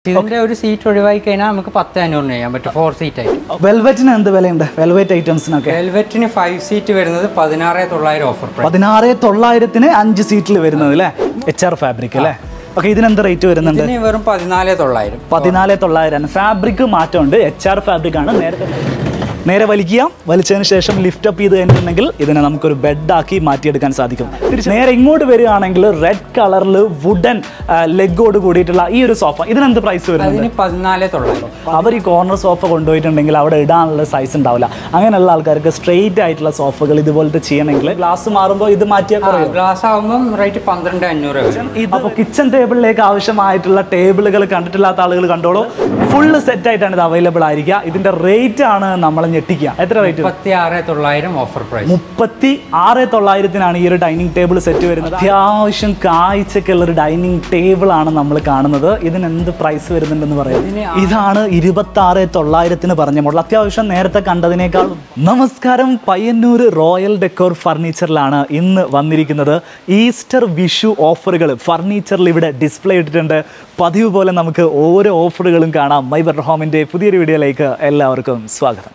ഇതിന്റെ ഒരു സീറ്റ് ഒഴിവാക്കി കഴിഞ്ഞാൽ നമുക്ക് 10,500 ചെയ്യാൻ പറ്റും 4 സീറ്റ് ആയിട്ട്. വെൽവെറ്റിന് എന്ത് വിലയുണ്ട്? വെൽവെറ്റ് ഐറ്റംസിനൊക്കെ വെൽവെറ്റിന് 5 സീറ്റ് വരുന്നത് 16,900 ഓഫർ പ്രൈസ്. 16,900 5 സീറ്റിൽ വരുന്നത് അല്ലേ? HR ഫാബ്രിക് അല്ലേ? ഓക്കെ, ഇതിനെന്ത് റേറ്റ് വരുന്നുണ്ട്? ഇതിന് വെറും 14,900. 14,900. ഫാബ്രിക് മാറ്റമുണ്ട്. HR ഫാബ്രിക് ആണ്. നേരെ വലിക്കുക. വലിച്ചതിന് ശേഷം ലിഫ്റ്റ് അപ്പ് ചെയ്ത് കഴിഞ്ഞിട്ടുണ്ടെങ്കിൽ ഇതിനെ നമുക്കൊരു ബെഡാക്കി മാറ്റിയെടുക്കാൻ സാധിക്കും. നേരെ ഇങ്ങോട്ട് വരികയാണെങ്കിൽ റെഡ് കളറിൽ വുഡൻ ലെഗോട് കൂടിയിട്ടുള്ള ഈ ഒരു സോഫ, ഇതിനെന്ത് പ്രൈസ് വരുന്നത്? അതിന് 14,900. അവർ ഈ കോർണർ സോഫ കൊണ്ടുപോയിട്ടുണ്ടെങ്കിൽ അവിടെ ഇടാനുള്ള സൈസ് ഉണ്ടാവില്ല. അങ്ങനെയുള്ള ആൾക്കാർക്ക് സ്ട്രെയിറ്റ് ആയിട്ടുള്ള സോഫകൾ ഇതുപോലത്തെ ചെയ്യണമെങ്കിൽ ഗ്ലാസ് മാറുമ്പോൾ ഇത് മാറ്റിയാൽ കുറയും. ഗ്ലാസ് ആകുമ്പോൾ റേറ്റ് 12,500 വരും. അപ്പോൾ കിച്ചൺ ടേബിളിലേക്ക് ആവശ്യമായിട്ടുള്ള ടേബിളുകൾ കണ്ടിട്ടില്ലാത്ത ആളുകൾ കണ്ടോളൂ. ഫുള്ള് സെറ്റ് ആയിട്ടാണ് ഇത് അവൈലബിൾ ആയിരിക്കുക. ഇതിന്റെ റേറ്റ് ആണ് നമ്മൾ ഞെട്ടിക്കുക. എത്ര റേറ്റ്? 36,900 offer price. 36,900 ഈ ഒരു ഡൈനിങ് ടേബിൾ സെറ്റ് വരുന്നത്. അത്യാവശ്യം കാഴ്ചക്കുള്ള ഒരു ഡൈനിങ് ടേബിൾ ആണ് നമ്മൾ കാണുന്നത്. ഇതിന് എന്ത് പ്രൈസ് വരുന്നുണ്ടെന്ന് പറയാം. ഇതാണ് 26,900 പറഞ്ഞ മോഡൽ. അത്യാവശ്യം നേരത്തെ കണ്ടതിനേക്കാൾ. നമസ്കാരം, പയ്യന്നൂർ റോയൽ ഡെക്കോർ ഫർണിച്ചറിലാണ് ഇന്ന് വന്നിരിക്കുന്നത്. ഈസ്റ്റർ വിഷു ഓഫറുകൾ ഫർണിച്ചറിൽ ഇവിടെ ഡിസ്പ്ലേ ഇട്ടിട്ടുണ്ട്. പതിവ് പോലെ നമുക്ക് ഓരോ ഓഫറുകളും കാണാം. മൈ ബെറ്റർ ഹോമിന്റെ പുതിയൊരു വീഡിയോയിലേക്ക് എല്ലാവർക്കും സ്വാഗതം.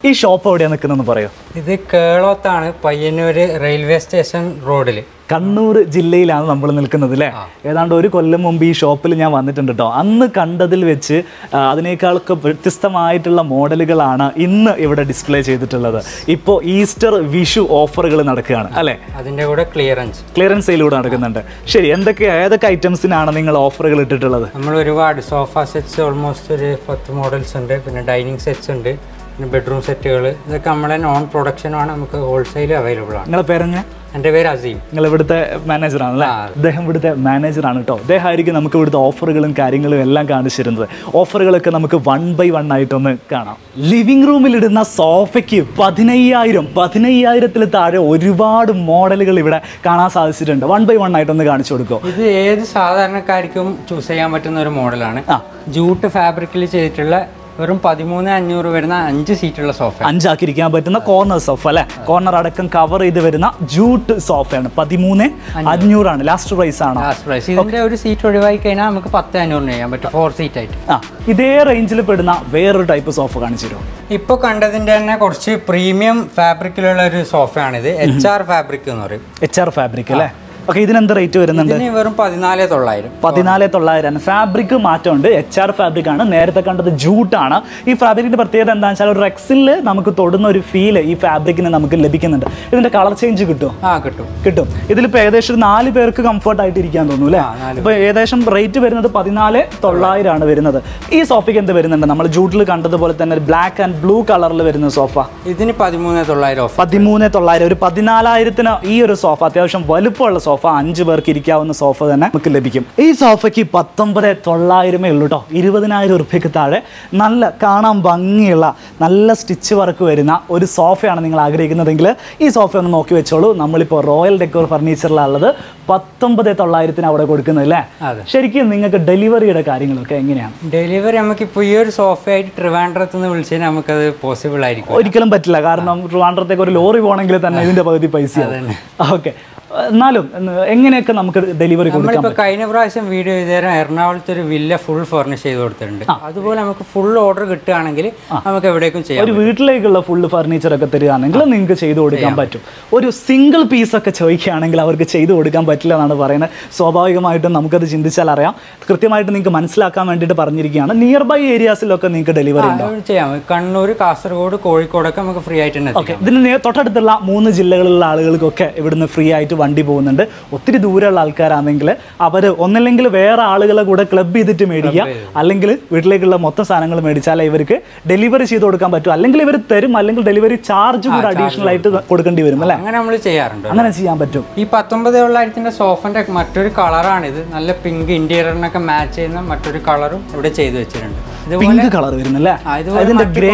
ഈ ഷോപ്പ് എവിടെയാണ് നിൽക്കുന്നതെന്ന് പറയോ? ഇത് കേളോത്താണ്, പയ്യന്നൂർ റെയിൽവേ സ്റ്റേഷൻ റോഡിൽ. കണ്ണൂർ ജില്ലയിലാണ് നമ്മൾ നിൽക്കുന്നത് അല്ലേ? ഏതാണ്ട് ഒരു കൊല്ലം മുമ്പ് ഈ ഷോപ്പിൽ ഞാൻ വന്നിട്ടുണ്ട് കേട്ടോ. അന്ന് കണ്ടതിൽ വെച്ച് അതിനേക്കാളൊക്കെ വ്യത്യസ്തമായിട്ടുള്ള മോഡലുകളാണ് ഇന്ന് ഇവിടെ ഡിസ്പ്ലേ ചെയ്തിട്ടുള്ളത്. ഇപ്പോൾ ഈസ്റ്റർ വിഷു ഓഫറുകൾ നടക്കുകയാണ് അല്ലേ? അതിൻ്റെ കൂടെ ക്ലിയറൻസ് സെയിലൂടെ നടക്കുന്നുണ്ട്. ശരി, ഏതൊക്കെ ഐറ്റംസിനാണ് നിങ്ങൾ ഓഫറുകൾ ഇട്ടിട്ടുള്ളത്? നമ്മൾ ഒരുപാട് സോഫ സെറ്റ്സ് ഓൾമോസ്റ്റ് ഒരു 10 മോഡൽസ് ഉണ്ട്. പിന്നെ ഡൈനിങ് സെറ്റ്സ് ഉണ്ട്, പിന്നെ ബെഡ്റൂം സെറ്റുകൾ. ഇതൊക്കെ നമ്മളെ നോൺ പ്രൊഡക്ഷനുമാണ്, നമുക്ക് ഹോൾസെയിൽ അവൈലബിൾ ആണ്. നിങ്ങളുടെ പേരെങ്ങനെ? എൻ്റെ പേര് അസീം. നിങ്ങൾ ഇവിടുത്തെ മാനേജറാണല്ലേ? അദ്ദേഹം ഇവിടുത്തെ മാനേജറാണ് കേട്ടോ. അദ്ദേഹമായിരിക്കും നമുക്ക് ഇവിടുത്തെ ഓഫറുകളും കാര്യങ്ങളും എല്ലാം കാണിച്ചു തരുന്നത്. ഓഫറുകളൊക്കെ നമുക്ക് 1 by 1 ആയിട്ടൊന്ന് കാണാം. ലിവിംഗ് റൂമിലിടുന്ന സോഫയ്ക്ക് 15,000 താഴെ ഒരുപാട് മോഡലുകൾ ഇവിടെ കാണാൻ സാധിച്ചിട്ടുണ്ട്. 1 by 1 ആയിട്ടൊന്ന് കാണിച്ചു കൊടുക്കും. ഇത് ഏത് സാധാരണക്കാർക്കും ചൂസ് ചെയ്യാൻ പറ്റുന്ന ഒരു മോഡലാണ്. ജൂട്ട് ഫാബ്രിക്കിൽ ചെയ്തിട്ടുള്ള വെറും 13,500 വരുന്ന 5 സീറ്റുള്ള സോഫ. 5 ആക്കിയിരിക്കാൻ പറ്റുന്ന കോർണർ സോഫ അല്ലെ? കോർണർ അടക്കം കവർ ചെയ്ത് വരുന്ന ജൂട്ട് സോഫയാണ്. 13,500 ആണ് ലാസ്റ്റ് പ്രൈസ് ആണ്. ഇതിന്റെ ഒരു സീറ്റ് ഒഴിവാക്കി കഴിഞ്ഞാൽ നമുക്ക് 10,500 ചെയ്യാൻ പറ്റും 4 സീറ്റ് ആയിട്ട്. ഇതേ റേഞ്ചിൽ പെടുന്ന വേറൊരു ടൈപ്പ് സോഫ കാണിച്ചു തരുമോ? ഇപ്പോൾ കണ്ടതിന്റെ തന്നെ കുറച്ച് പ്രീമിയം ഫാബ്രിക്കിലുള്ള ഒരു സോഫയാണിത്. HR ഫാബ്രിക് എന്ന് പറയും. HR ഫാബ്രിക് അല്ലേ? ഓക്കെ, ഇതിനെന്ത് റേറ്റ് വരുന്നുണ്ട്? വെറും 14,900. 14,900. ഫാബ്രിക് മാറ്റമുണ്ട്. HR ഫാബ്രിക് ആണ്. നേരത്തെ കണ്ടത് ജൂട്ടാണ്. ഈ ഫാബ്രിക്കിന്റെ പ്രത്യേകത എന്താണെന്ന് വെച്ചാൽ ഒരു റെക്സിൽ നമുക്ക് തൊടുന്ന ഒരു ഫീല് ഈ ഫാബ്രിക്കിന് നമുക്ക് ലഭിക്കുന്നുണ്ട്. ഇതിന്റെ കളർ ചേഞ്ച് കിട്ടും? കിട്ടും. ഇതിലിപ്പോൾ ഏകദേശം 4 പേർക്ക് കംഫർട്ട് ആയിട്ട് ഇരിക്കാൻ തോന്നുന്നു അല്ലേ? ഇപ്പോൾ ഏകദേശം റേറ്റ് വരുന്നത് 14,900 ആണ് വരുന്നത്. ഈ സോഫയ്ക്ക് എന്ത് വരുന്നുണ്ട്? നമ്മൾ ജൂട്ടിൽ കണ്ടതുപോലെ തന്നെ ബ്ലാക്ക് ആൻഡ് ബ്ലൂ കളറിൽ വരുന്ന സോഫ. ഇതിന് 13,900. 13,900. ഒരു 14,000 ഈ ഒരു സോഫ, അത്യാവശ്യം വലുപ്പമുള്ള സോഫ, 5 പേർക്ക് ഇരിക്കാവുന്ന സോഫ തന്നെ നമുക്ക് ലഭിക്കും. ഈ സോഫയ്ക്ക് 19,900 ഉള്ളൂ കേട്ടോ. 20,000 രൂപയ്ക്ക് താഴെ നല്ല കാണാൻ ഭംഗിയുള്ള നല്ല സ്റ്റിച്ച് വർക്ക് വരുന്ന ഒരു സോഫയാണ് നിങ്ങൾ ആഗ്രഹിക്കുന്നതെങ്കിൽ ഈ സോഫ ഒന്ന് നോക്കി വെച്ചോളൂ. നമ്മളിപ്പോൾ റോയൽ ഡെക്കോർ ഫർണിച്ചറിലുള്ളത് 19,900 അവിടെ കൊടുക്കുന്നതല്ലേ? ശരിക്കും നിങ്ങൾക്ക് ഡെലിവറിയുടെ കാര്യങ്ങളൊക്കെ എങ്ങനെയാണ്? ഡെലിവറി നമുക്കിപ്പോൾ ഈ ഒരു സോഫയായിട്ട് ട്രിവാൻഡ്രത്ത് നിന്ന് വിളിച്ചാൽ നമുക്കത് പോസിബിൾ ആയിരിക്കും? ഒരിക്കലും പറ്റില്ല. കാരണം ട്രിവാൻഡ്രത്തേക്ക് ഒരു ലോറി പോകണമെങ്കിൽ തന്നെ ഇതിന്റെ പകുതി പൈസ. ഓക്കെ, എന്നാലും എങ്ങനെയൊക്കെ നമുക്ക് ഡെലിവറി കൊടുക്കാം? കഴിഞ്ഞ പ്രാവശ്യം വീഡിയോ ചെയ്തേരം എറണാകുളത്ത് ഒരു വില്ല ഫുൾ ഫർണിഷ് ചെയ്ത് കൊടുത്തിട്ടുണ്ട്. അതുപോലെ നമുക്ക് ഫുൾ ഓർഡർ കിട്ടുകയാണെങ്കിൽ നമുക്ക് എവിടേക്കും ചെയ്യാം. ഒരു വീട്ടിലേക്കുള്ള ഫുൾ ഫർണിച്ചർ ഒക്കെ തരികയാണെങ്കിൽ നിങ്ങൾക്ക് ചെയ്തു കൊടുക്കാൻ പറ്റും. ഒരു സിംഗിൾ പീസ് ഒക്കെ ചോദിക്കുകയാണെങ്കിൽ അവർക്ക് ചെയ്തു കൊടുക്കാൻ പറ്റില്ല എന്നാണ് പറയുന്നത്. സ്വാഭാവികമായിട്ടും നമുക്കത് ചിന്തിച്ചാൽ അറിയാം. കൃത്യമായിട്ട് നിങ്ങൾക്ക് മനസ്സിലാക്കാൻ വേണ്ടിയിട്ട് പറഞ്ഞിരിക്കുകയാണ്. നിയർ ബൈ ഏരിയാസിലൊക്കെ നിങ്ങൾക്ക് ഡെലിവറി ചെയ്യാം. കണ്ണൂർ, കാസർഗോഡ്, കോഴിക്കോടൊക്കെ നമുക്ക് ഫ്രീ ആയിട്ട് തന്നെ. ഓക്കെ, ഇതിന് തൊട്ടടുത്തുള്ള 3 ജില്ലകളിലുള്ള ആളുകൾക്കൊക്കെ ഇവിടുന്ന് ഫ്രീ ആയിട്ട് വണ്ടി പോകുന്നുണ്ട്. ഒത്തിരി ദൂരമുള്ള ആൾക്കാരാണെങ്കിൽ അവർ ഒന്നല്ലെങ്കിൽ വേറെ ആളുകളെ കൂടെ ക്ലബ് ചെയ്തിട്ട് മേടിക്കുക, അല്ലെങ്കിൽ വീട്ടിലേക്കുള്ള മൊത്തം സാധനങ്ങൾ മേടിച്ചാലേ ഇവർക്ക് ഡെലിവറി ചെയ്ത് കൊടുക്കാൻ പറ്റും. അല്ലെങ്കിൽ ഇവർ തരും, അല്ലെങ്കിൽ ഡെലിവറി ചാർജ് കൂടെ അഡീഷണൽ ആയിട്ട് കൊടുക്കേണ്ടി വരും അല്ലേ? അങ്ങനെ നമ്മൾ ചെയ്യാറുണ്ട്. അങ്ങനെ ചെയ്യാൻ പറ്റും. ഈ 19,900 സോഫന്റെ മറ്റൊരു കളറാണിത്. നല്ല പിങ്ക് ഇന്റീരിയറിനൊക്കെ മാച്ച് ചെയ്യുന്ന മറ്റൊരു കളറും ഇവിടെ ചെയ്തു വെച്ചിട്ടുണ്ട്. പിങ്ക് കളർ വരുന്നല്ലേ, അതിന്റെ ഗ്രേ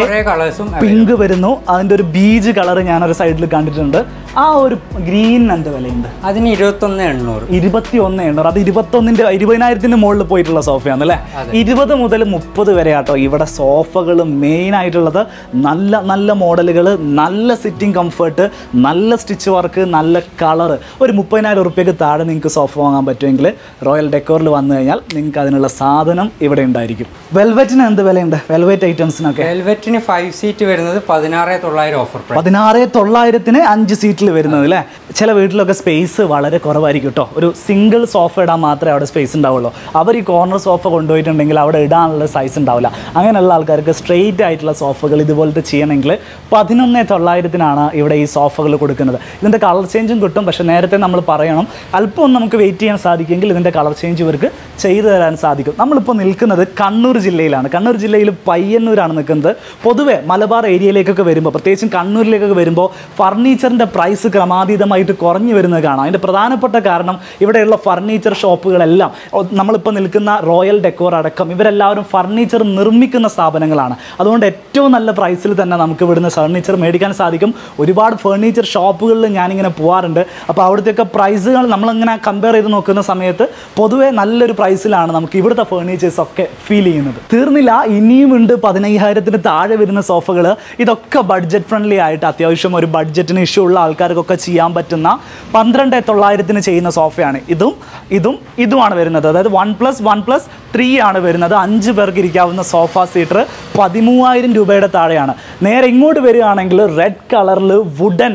പിങ്ക് വരുന്നു, അതിന്റെ ഒരു ബീജ് കളർ ഞാനൊരു സൈഡിൽ കണ്ടിട്ടുണ്ട്. ആ ഒരു ഗ്രീൻ എന്ത് വിലയുണ്ട്? അതിന് 21,800. 21,800. അത് 20,000 മുകളിൽ പോയിട്ടുള്ള സോഫയാണ് അല്ലേ? 20 മുതൽ 30 വരെ ആട്ടോ ഇവിടെ സോഫകൾ മെയിൻ ആയിട്ടുള്ളത്. നല്ല നല്ല മോഡലുകൾ, നല്ല സിറ്റിംഗ് കംഫർട്ട്, നല്ല സ്റ്റിച്ച് വർക്ക്, നല്ല കളർ. ഒരു 30,000 റുപ്യക്ക് താഴെ നിങ്ങൾക്ക് സോഫ വാങ്ങാൻ പറ്റുമെങ്കിൽ റോയൽ ഡെക്കോറിൽ വന്നു കഴിഞ്ഞാൽ നിങ്ങൾക്ക് അതിനുള്ള സാധനം ഇവിടെ ഉണ്ടായിരിക്കും. വെൽവെറ്റിന് എന്ത് വിലയുണ്ട്? വെൽവെറ്റ് ഐറ്റംസിനൊക്കെ വെൽവെറ്റിന് 5 സീറ്റ് വരുന്നത് 16,900 ഓഫർ. 16,900 5 സീറ്റിൽ വരുന്നത് അല്ലേ? ചില വീട്ടിലൊക്കെ സ്പേസ് വളരെ കുറവായിരിക്കും കേട്ടോ. ഒരു സിംഗിൾ സോഫ ഇടാൻ മാത്രമേ അവിടെ സ്പേസ് ഉണ്ടാവുള്ളൂ. അവർ ഈ കോർണർ സോഫ കൊണ്ടുപോയിട്ടുണ്ടെങ്കിൽ അവിടെ ഇടാനുള്ള സൈസ് ഉണ്ടാവില്ല. അങ്ങനെയുള്ള ആൾക്കാർക്ക് സ്ട്രെയിറ്റ് ആയിട്ടുള്ള സോഫകൾ ഇതുപോലത്തെ ചെയ്യണമെങ്കിൽ 11,900 ഇവിടെ ഈ സോഫകൾ കൊടുക്കുന്നത്. ഇതിൻ്റെ കളർ ചേഞ്ചും കിട്ടും. പക്ഷേ നേരത്തെ നമ്മൾ പറയണം, അല്പം ഒന്ന് നമുക്ക് വെയിറ്റ് ചെയ്യാൻ സാധിക്കുമെങ്കിൽ ഇതിൻ്റെ കളർ ചേഞ്ച് ഇവർക്ക് ചെയ്തു തരാൻ സാധിക്കും. നമ്മളിപ്പോൾ നിൽക്കുന്നത് കണ്ണൂർ ജില്ലയിലാണ്. കണ്ണൂർ ജില്ലയിൽ പയ്യന്നൂരാണ് നിൽക്കുന്നത്. പൊതുവെ മലബാർ ഏരിയയിലേക്കൊക്കെ വരുമ്പോൾ, പ്രത്യേകിച്ചും കണ്ണൂരിലേക്കൊക്കെ വരുമ്പോൾ ഫർണിച്ചറിൻ്റെ പ്രൈസ് ക്രമാതീതമായിട്ട് കുറഞ്ഞു വരുന്നത് കാണാം. അതിൻ്റെ പ്രധാനപ്പെട്ട കാരണം ഇവിടെയുള്ള ഫർണിച്ചർ ഷോപ്പുകളെല്ലാം, നമ്മളിപ്പോൾ നിൽക്കുന്ന റോയൽ ഡെക്കോർ അടക്കം, ഇവരെല്ലാവരും ഫർണിച്ചർ നിർമ്മിക്കുന്ന സ്ഥാപനങ്ങളാണ്. അതുകൊണ്ട് ഏറ്റവും നല്ല പ്രൈസിൽ തന്നെ നമുക്ക് ഇവിടുന്ന് ഫർണിച്ചർ മേടിക്കാൻ സാധിക്കും. ഒരുപാട് ഫർണിച്ചർ ഷോപ്പുകളിൽ ഞാനിങ്ങനെ പോകാറുണ്ട്. അപ്പോൾ അവിടുത്തെയൊക്കെ പ്രൈസുകൾ നമ്മളിങ്ങനെ കമ്പയർ ചെയ്ത് നോക്കുന്ന സമയത്ത് പൊതുവെ നല്ലൊരു പ്രൈസിലാണ് നമുക്ക് ഇവിടുത്തെ ഫർണിച്ചേഴ്സ് ഒക്കെ ഫീൽ ചെയ്യുന്നത്. തീർന്നില്ല, ഇനിയുമുണ്ട് 15,000 താഴെ വരുന്ന സോഫകൾ. ഇതൊക്കെ ബഡ്ജറ്റ് ഫ്രണ്ട്ലി ആയിട്ട് അത്യാവശ്യം ഒരു ബഡ്ജറ്റിന് ഇഷ്യൂ ഉള്ള ആൾക്കാർക്കൊക്കെ ചെയ്യാൻ പറ്റുന്ന 12,900 ചെയ്യുന്ന സോഫയാണ്. ഇതുമാണ് വരുന്നത്. അതായത് 1+1+3 ആണ് വരുന്നത്. 5 പേർക്ക് ഇരിക്കാവുന്ന സോഫ സീറ്റർ 13,000 രൂപയുടെ താഴെയാണ്. നേരെ ഇങ്ങോട്ട് വരികയാണെങ്കിൽ റെഡ് കളറിൽ വുഡൻ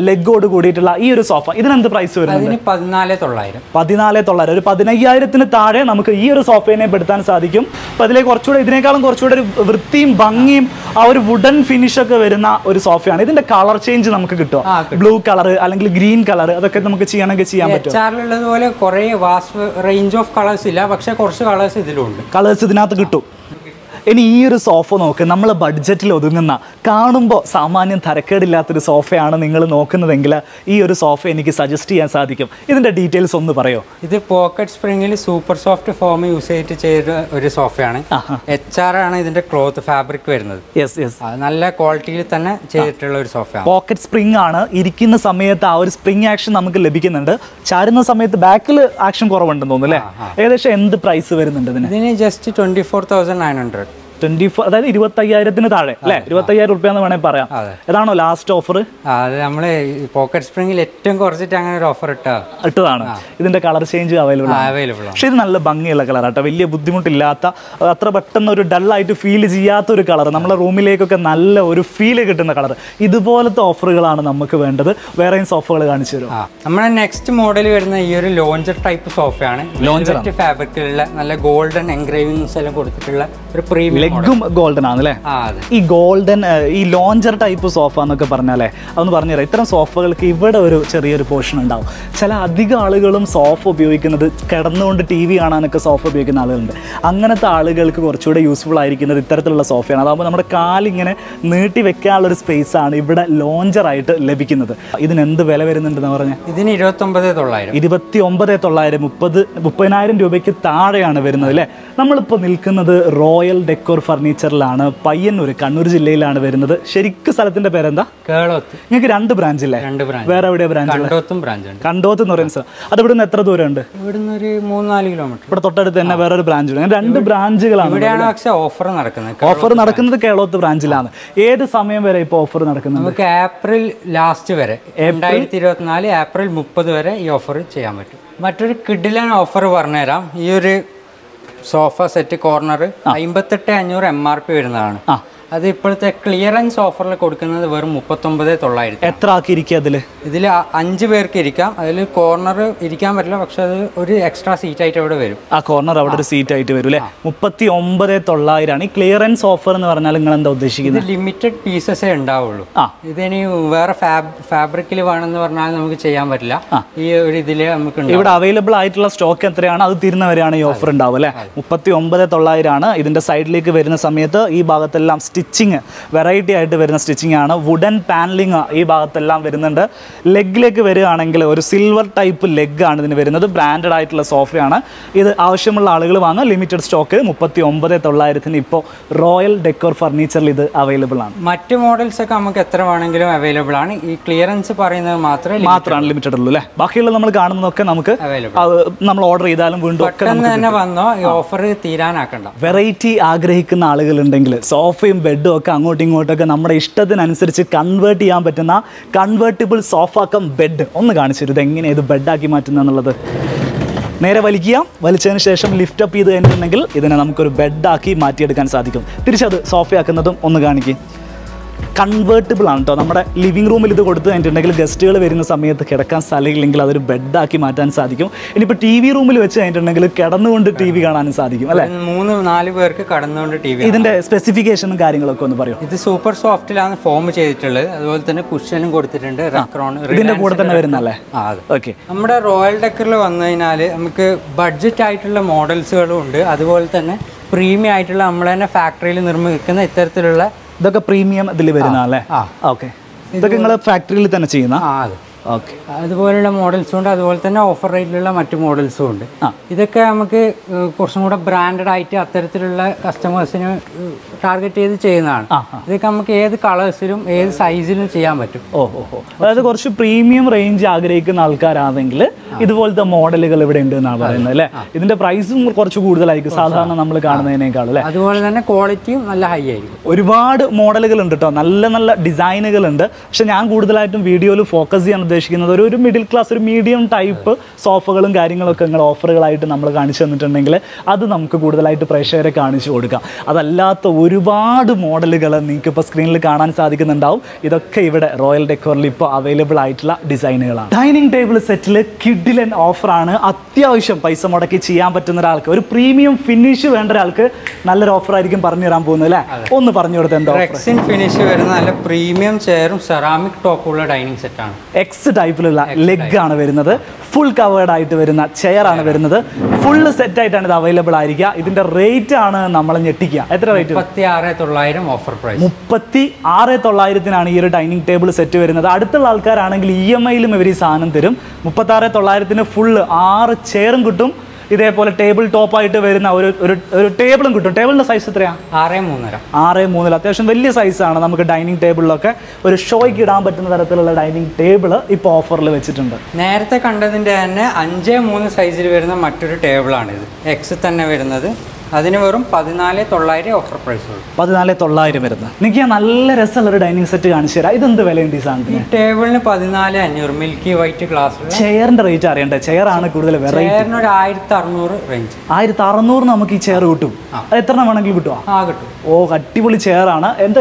ലെഗോട് കൂടിയിട്ടുള്ള ഈ ഒരു സോഫ, ഇതിനെന്ത് പ്രൈസ് വരുന്നത്? 14,900. 14,900. ഒരു 15,000 താഴെ നമുക്ക് ഈ ഒരു സോഫയെ പെടുത്താൻ സാധിക്കും. അപ്പോൾ അതിലേക്ക് കുറച്ചുകൂടെ, ഇതിനേക്കാളും കുറച്ചുകൂടെ ഒരു വൃത്തിയും ഭംഗിയും ആ ഒരു വുഡൻ ഫിനിഷ് ഒക്കെ വരുന്ന ഒരു സോഫയാണ്. ഇതിന്റെ കളർ ചേഞ്ച് നമുക്ക് കിട്ടും. ബ്ലൂ കളർ അല്ലെങ്കിൽ ഗ്രീൻ കളർ, അതൊക്കെ നമുക്ക് ചെയ്യണമെങ്കിൽ ചെയ്യാൻ പറ്റും. പോലെ കുറേ വാസ്റ്റ് റേഞ്ച് ഓഫ് കളേഴ്സ് ഇല്ല, പക്ഷേ കുറച്ച് കളേഴ്സ് ഇതിലുണ്ട്. കളേഴ്സ് ഇതിനകത്ത് കിട്ടും. ഇനി ഈ ഒരു സോഫ നോക്ക്, നമ്മൾ ബഡ്ജറ്റിൽ ഒതുങ്ങുന്ന, കാണുമ്പോൾ സാമാന്യം തരക്കേടില്ലാത്തൊരു സോഫയാണ് നിങ്ങൾ നോക്കുന്നതെങ്കിൽ ഈ ഒരു സോഫ എനിക്ക് സജസ്റ്റ് ചെയ്യാൻ സാധിക്കും. ഇതിൻ്റെ ഡീറ്റെയിൽസ് ഒന്ന് പറയോ? ഇത് പോക്കറ്റ് സ്പ്രിങ്ങിൽ സൂപ്പർ സോഫ്റ്റ് ഫോം യൂസ് ചെയ്തിട്ട് ചെയ്ത ഒരു സോഫയാണ്. HR ആണ് ഇതിന്റെ ക്ലോത്ത് ഫാബ്രിക് വരുന്നത്. നല്ല ക്വാളിറ്റിയിൽ തന്നെ ചെയ്തിട്ടുള്ള ഒരു സോഫയാണ്. പോക്കറ്റ് സ്പ്രിംഗ് ആണ്. ഇരിക്കുന്ന സമയത്ത് ആ ഒരു സ്പ്രിംഗ് ആക്ഷൻ നമുക്ക് ലഭിക്കുന്നുണ്ട്. ചാരുന്ന സമയത്ത് ബാക്കിൽ ആക്ഷൻ കുറവുണ്ടെന്ന് തോന്നുന്നു അല്ലേ? ഏകദേശം എന്ത് പ്രൈസ് വരുന്നുണ്ട് ഇതിന്? ജസ്റ്റ് 24,900. 24, അതായത് 25,000 താഴെ അല്ലേ? 25,000 റുപ്യ എന്ന് വേണമെങ്കിൽ പറയാം. ഏതാണോ ലാസ്റ്റ് ഓഫർ? അത് നമ്മള് പോക്കറ്റ് സ്പ്രിംഗിൽ ഏറ്റവും കുറച്ചിട്ട് അങ്ങനെ ഒരു ഓഫർ ഇട്ടതാണ്. ഇതിന്റെ കളർ ചേഞ്ച് അവൈലബിൾ ആണ്. പക്ഷെ ഇത് നല്ല ഭംഗിയുള്ള കളറാട്ടോ, വലിയ ബുദ്ധിമുട്ടില്ലാത്ത, അത്ര പെട്ടെന്ന് ഒരു ഡള്ളായിട്ട് ഫീൽ ചെയ്യാത്ത ഒരു കളർ, നമ്മളെ റൂമിലേക്കൊക്കെ നല്ല ഒരു ഫീല് കിട്ടുന്ന കളർ. ഇതുപോലത്തെ ഓഫറുകളാണ് നമുക്ക് വേണ്ടത്. വേറെയും സോഫകൾ കാണിച്ചു തരും. നമ്മുടെ നെക്സ്റ്റ് മോഡൽ വരുന്ന ഈ ഒരു ലോഞ്ചർ ടൈപ്പ് സോഫയാണ്. ലോഞ്ചർ ഫാബ്രിക്കിലുള്ള നല്ല ഗോൾഡൻ എൻഗ്രേവിംഗ്സ് എല്ലാം കൊടുത്തിട്ടുള്ള ഒരു പ്രീമിയം ലെഗും ഗോൾഡൻ ആണ് അല്ലേ? ഈ ഗോൾഡൻ, ഈ ലോഞ്ചർ ടൈപ്പ് സോഫ എന്നൊക്കെ പറഞ്ഞാലേ, അതൊന്ന് പറഞ്ഞുതരാം. ഇത്തരം സോഫകൾക്ക് ഇവിടെ ഒരു ചെറിയൊരു പോർഷൻ ഉണ്ടാവും. ചില അധികം ആളുകളും സോഫ ഉപയോഗിക്കുന്നത് കിടന്നുകൊണ്ട് TV കാണാനൊക്കെ സോഫ ഉപയോഗിക്കുന്ന ആളുകളുണ്ട്. അങ്ങനത്തെ ആളുകൾക്ക് കുറച്ചുകൂടെ യൂസ്ഫുൾ ആയിരിക്കുന്നത് ഇത്തരത്തിലുള്ള സോഫയാണ്. അതാകുമ്പോൾ നമ്മുടെ കാലിങ്ങനെ നീട്ടി വെക്കാനുള്ളൊരു സ്പേസ് ആണ് ഇവിടെ ലോഞ്ചറായിട്ട് ലഭിക്കുന്നത്. ഇതിന് എന്ത് വില വരുന്നുണ്ടെന്ന് പറഞ്ഞാൽ? ഇതിന് 29,900. 29,900, 30,000 രൂപയ്ക്ക് താഴെയാണ് വരുന്നത് അല്ലേ? നമ്മളിപ്പോൾ നിൽക്കുന്നത് റോയൽ ഡെക്കോർ ഫർണിച്ചറിലാണ്. പയ്യന്നൂർ, കണ്ണൂർ ജില്ലയിലാണ് വരുന്നത്. ശരിക്കും സ്ഥലത്തിന്റെ പേരെന്താ? കേളോത്ത്. നിങ്ങൾക്ക് 2 ബ്രാഞ്ച് ഇല്ലേ? വേറെ എവിടെയാ ബ്രാഞ്ച്? കണ്ടോത്ത് എന്ന് പറയുന്ന സ്ഥലം. അത് ഇവിടെ നിന്ന് എത്ര ദൂരം ഉണ്ട്? ഇവിടുന്ന് ഒരു 3-4 കിലോമീറ്റർ. ഇവിടെ തൊട്ടടുത്ത് തന്നെ വേറൊരു ബ്രാഞ്ച് ഉണ്ട്. 2 ബ്രാഞ്ചുകളാണ്. ഓഫർ നടക്കുന്നത്. ഓഫർ നടക്കുന്നത് കേളോത്ത് ബ്രാഞ്ചിലാണ്. ഏത് സമയം വരെ ഇപ്പോൾ ഓഫർ നടക്കുന്നത്? നമുക്ക് ഏപ്രിൽ ലാസ്റ്റ് വരെ, 2024 ഏപ്രിൽ 30 വരെ ഈ ഓഫർ ചെയ്യാൻ പറ്റും. മറ്റൊരു കിഡിലൻ ഓഫർ പറഞ്ഞുതരാം. ഈ ഒരു സോഫ സെറ്റ് കോർണർ 58,500 MRP വരുന്നതാണ്. അത് ഇപ്പോഴത്തെ ക്ലിയറൻസ് ഓഫറിൽ കൊടുക്കുന്നത് വെറും 39,900. എത്ര ആക്കി ഇരിക്കുക അതിൽ? ഇതിൽ 5 പേർക്ക് ഇരിക്കാം. അതിൽ കോർണർ ഇരിക്കാൻ പറ്റില്ല, പക്ഷെ അത് ഒരു എക്സ്ട്രാ സീറ്റ് ആയിട്ട് അവിടെ വരും. ആ കോർണർ അവിടെ ഒരു സീറ്റ് ആയിട്ട് വരും അല്ലേ? 39,900. ഈ ക്ലിയറൻസ് ഓഫർ എന്ന് പറഞ്ഞാൽ നിങ്ങൾ എന്താ ഉദ്ദേശിക്കുന്നത്? ലിമിറ്റഡ് പീസസേ ഉണ്ടാവുള്ളൂ. ഇതിനി വേറെ ഫാബ്രിക്കിൽ വേണമെന്ന് പറഞ്ഞാൽ നമുക്ക് ചെയ്യാൻ പറ്റില്ല. ഈ ഒരു ഇതില് നമുക്ക് ഇവിടെ അവൈലബിൾ ആയിട്ടുള്ള സ്റ്റോക്ക് എത്രയാണ്? അത് തീരുന്നവരെയാണ് ഈ ഓഫർ ഉണ്ടാവും അല്ലേ? 39,900 ആണ്. ഇതിന്റെ സൈഡിലേക്ക് വരുന്ന സമയത്ത് ഈ ഭാഗത്തെല്ലാം സ്റ്റിച്ച് സ്റ്റിച്ചിങ് വെറൈറ്റി ആയിട്ട് വരുന്ന സ്റ്റിച്ചിങ് ആണ്. വുഡൻ പാനലിങ് ഈ ഭാഗത്തെല്ലാം വരുന്നുണ്ട്. ലെഗിലേക്ക് വരികയാണെങ്കിൽ ഒരു സിൽവർ ടൈപ്പ് ലെഗാണ് ഇതിന് വരുന്നത്. ബ്രാൻഡഡ് ആയിട്ടുള്ള സോഫയാണ് ഇത്. ആവശ്യമുള്ള ആളുകൾ വാങ്ങാം. ലിമിറ്റഡ് സ്റ്റോക്ക് 39,900 ഇപ്പോൾ റോയൽ ഡെക്കോർ ഫർണിച്ചറിൽ ഇത് അവൈലബിൾ ആണ്. മറ്റ് മോഡൽസ് ഒക്കെ നമുക്ക് എത്ര വേണമെങ്കിലും അവൈലബിൾ ആണ്. ഈ ക്ലിയറൻസ് പറയുന്നത് മാത്രമാണ് ലിമിറ്റഡ് ഉള്ളൂ അല്ലേ? ബാക്കിയുള്ള നമ്മൾ കാണുന്നതൊക്കെ നമുക്ക് നമ്മൾ ഓർഡർ ചെയ്താലും വീണ്ടും ഒക്കെ തന്നെ വന്നോ ഈ ഓഫർ തീരാനാക്കണ്ട. വെറൈറ്റി ആഗ്രഹിക്കുന്ന ആളുകളുണ്ടെങ്കിൽ സോഫയും ബെഡും ഒക്കെ അങ്ങോട്ടും ഇങ്ങോട്ടൊക്കെ നമ്മുടെ ഇഷ്ടത്തിനനുസരിച്ച് കൺവേർട്ട് ചെയ്യാൻ പറ്റുന്ന കൺവേർട്ടിബിൾ സോഫ കം ബെഡ് ഒന്ന് കാണിച്ചിരുത് എങ്ങനെയാണ് ഇത് ബെഡാക്കി മാറ്റുന്നത് എന്നുള്ളത്. നേരെ വലിച്ചതിന് ശേഷം ലിഫ്റ്റ് അപ്പ് ചെയ്ത് കഴിഞ്ഞിട്ടുണ്ടെങ്കിൽ ഇതിനെ നമുക്കൊരു ബെഡാക്കി മാറ്റിയെടുക്കാൻ സാധിക്കും. തിരിച്ചത് സോഫയാക്കുന്നതും ഒന്ന് കാണിക്കും. കൺവേർട്ടിബിൾ ആണ് കേട്ടോ. നമ്മുടെ ലിവിംഗ് റൂമിൽ ഇത് കൊടുത്തു കഴിഞ്ഞിട്ടുണ്ടെങ്കിൽ ഗസ്റ്റുകൾ വരുന്ന സമയത്ത് കിടക്കാൻ സ്ഥലമില്ലെങ്കിൽ അതൊരു ബെഡാക്കി മാറ്റാൻ സാധിക്കും. ഇനിയിപ്പോൾ ടി വി റൂമിൽ വെച്ച് കഴിഞ്ഞിട്ടുണ്ടെങ്കിൽ കിടന്നുകൊണ്ട് ടി വി കാണാനും സാധിക്കും അല്ലേ? 3-4 പേർക്ക് കടന്നുകൊണ്ട് ടി വി. ഇതിന്റെ സ്പെസിഫിക്കേഷനും കാര്യങ്ങളൊക്കെ ഒന്ന് പറയും. ഇത് സൂപ്പർ സോഫ്റ്റിലാണ് ഫോം ചെയ്തിട്ടുള്ളത്. അതുപോലെ തന്നെ കുഷനും കൊടുത്തിട്ടുണ്ട്. ഇതിന്റെ കൂടെ തന്നെ വരുന്നല്ലേ? ഓക്കെ. നമ്മുടെ റോയൽ ഡെക്കറിൽ വന്നു കഴിഞ്ഞാൽ നമുക്ക് ബഡ്ജറ്റ് ആയിട്ടുള്ള മോഡൽസുകളും ഉണ്ട്. അതുപോലെ തന്നെ പ്രീമിയം ആയിട്ടുള്ള നമ്മൾ തന്നെ ഫാക്ടറിയിൽ നിർമ്മിക്കുന്ന ഇത്തരത്തിലുള്ള ഇതൊക്കെ പ്രീമിയം ഇതിൽ വരുന്ന അല്ലേ? ഓക്കെ. ഇതൊക്കെ നിങ്ങൾ ഫാക്ടറിയിൽ തന്നെ ചെയ്യുന്ന? ഓക്കെ. അതുപോലുള്ള മോഡൽസും ഉണ്ട്. അതുപോലെ തന്നെ ഓഫർ റേറ്റിലുള്ള മറ്റു മോഡൽസും ഉണ്ട്. ഇതൊക്കെ നമുക്ക് കുറച്ചും കൂടെ ബ്രാൻഡഡ് ആയിട്ട് അത്തരത്തിലുള്ള കസ്റ്റമേഴ്സിന് ടാർഗറ്റ് ചെയ്ത് ചെയ്യുന്നതാണ്. ഇതൊക്കെ നമുക്ക് ഏത് കളേഴ്സിലും ഏത് സൈസിലും ചെയ്യാൻ പറ്റും. അതായത് കുറച്ച് പ്രീമിയം റേഞ്ച് ആഗ്രഹിക്കുന്ന ആൾക്കാരാണെങ്കിൽ ഇതുപോലത്തെ മോഡലുകൾ ഇവിടെ ഉണ്ട് എന്നാണ് പറയുന്നത് അല്ലേ? ഇതിന്റെ പ്രൈസും കുറച്ച് കൂടുതലായിരിക്കും സാധാരണ നമ്മൾ കാണുന്നതിനേക്കാൾ അല്ലേ? അതുപോലെ തന്നെ ക്വാളിറ്റിയും നല്ല ഹൈ ആയിരിക്കും. ഒരുപാട് മോഡലുകൾ ഉണ്ട് കേട്ടോ. നല്ല നല്ല ഡിസൈനുകൾ ഉണ്ട്. പക്ഷെ ഞാൻ കൂടുതലായിട്ടും വീഡിയോയിൽ ഫോക്കസ് ചെയ്യാൻ ഉദ്ദേശിക്കുന്നത് ഒരു മിഡിൽ ക്ലാസ് ഒരു മീഡിയം ടൈപ്പ് സോഫകളും കാര്യങ്ങളൊക്കെ നിങ്ങൾ ഓഫറുകളായിട്ട് നമ്മൾ കാണിച്ചു തന്നിട്ടുണ്ടെങ്കിൽ അത് നമുക്ക് കൂടുതലായിട്ട് പ്രേക്ഷകരെ കാണിച്ചു കൊടുക്കാം. അതല്ലാത്ത ഒരുപാട് മോഡലുകൾ നിങ്ങൾക്ക് ഇപ്പോൾ സ്ക്രീനിൽ കാണാൻ സാധിക്കുന്നുണ്ടാവും. ഇതൊക്കെ ഇവിടെ റോയൽ ഡെക്കോറിൽ ഇപ്പോൾ അവൈലബിൾ ആയിട്ടുള്ള ഡിസൈനുകളാണ്. ഡൈനിങ് ടേബിൾ സെറ്റിൽ കിഡിലൻ ഓഫറാണ്. അത്യാവശ്യം പൈസ മുടക്കി ചെയ്യാൻ പറ്റുന്ന ഒരാൾക്ക്, ഒരു പ്രീമിയം ഫിനിഷ് വേണ്ട ഒരാൾക്ക് നല്ലൊരു ഓഫർ ആയിരിക്കും പറഞ്ഞു തരാൻ പോകുന്നത് അല്ലേ? ഒന്ന് പറഞ്ഞു കൊടുത്ത് എന്താ റെക്സിൻ ഫിനിഷ് വരുന്ന നല്ല പ്രീമിയം ചെയറും സെറാമിക് ടോപ്പുള്ള ഡൈനിങ് സെറ്റാണ്. എക്സ് ടൈപ്പിലുള്ള ലെഗ് ആണ് വരുന്നത്. ഫുൾ കവേർഡ് ആയിട്ട് വരുന്ന ചെയർ ആണ് വരുന്നത്. ഫുള്ള് സെറ്റ് ആയിട്ടാണ് ഇത് അവൈലബിൾ ആയിരിക്കുക. ഇതിന്റെ റേറ്റ് ആണ് നമ്മളെ ഞെട്ടിക്കുക. എത്ര റേറ്റ്? 36,900 offer price. 36,900 ഈ ഒരു ഡൈനിങ് ടേബിൾ സെറ്റ് വരുന്നത്. അടുത്തുള്ള ആൾക്കാരാണെങ്കിൽ EMI-ലും ഇവർ ഈ സാധനം തരും. 36,900 ഫുള്ള് 6 ചെയറും കിട്ടും. ഇതേപോലെ ടേബിൾ ടോപ്പായിട്ട് വരുന്ന ഒരു ടേബിളും കിട്ടും. ടേബിളിന്റെ സൈസ് എത്രയാണ്? 6.3. അത്യാവശ്യം വലിയ സൈസാണ്. നമുക്ക് ഡൈനിങ് ടേബിളിലൊക്കെ ഒരു ഷോയ്ക്ക് ഇടാൻ പറ്റുന്ന തരത്തിലുള്ള ഡൈനിങ് ടേബിൾ ഇപ്പോൾ ഓഫറിൽ വെച്ചിട്ടുണ്ട്. നേരത്തെ കണ്ടതിൻ്റെ തന്നെ 5.3 സൈസിൽ വരുന്ന മറ്റൊരു ടേബിളാണിത്. എക്സ് തന്നെ വരുന്നത്. അതിന് വെറും 14,900 ഓഫർ പ്രൈസ് ഉള്ളൂ. 14,900 വരുന്നത്. എനിക്ക് നല്ല രസമുള്ളൊരു ഡൈനിങ് സെറ്റ് കാണിച്ചു തരാം. ഇതെന്ത് വിലയുണ്ട് ഈ സാധനത്തിന്? ഈ ടേബിളിന് 14,500 മിൽക്കി വൈറ്റ് ഗ്ലാസ്. ചെയറിന്റെ റേറ്റ് അറിയണ്ടേ? ചെയർ ആണ് കൂടുതൽ വെറൈറ്റി. ചെയറിന് ഒരു 1,600 റേഞ്ച്. 1,600 നമുക്ക് ഈ ചെയർ കിട്ടും. അത് എത്ര വേണമെങ്കിലും കിട്ടുമോ? കിട്ടും. ഓ, അടിപൊളി ചെയർ ആണ്. എന്താ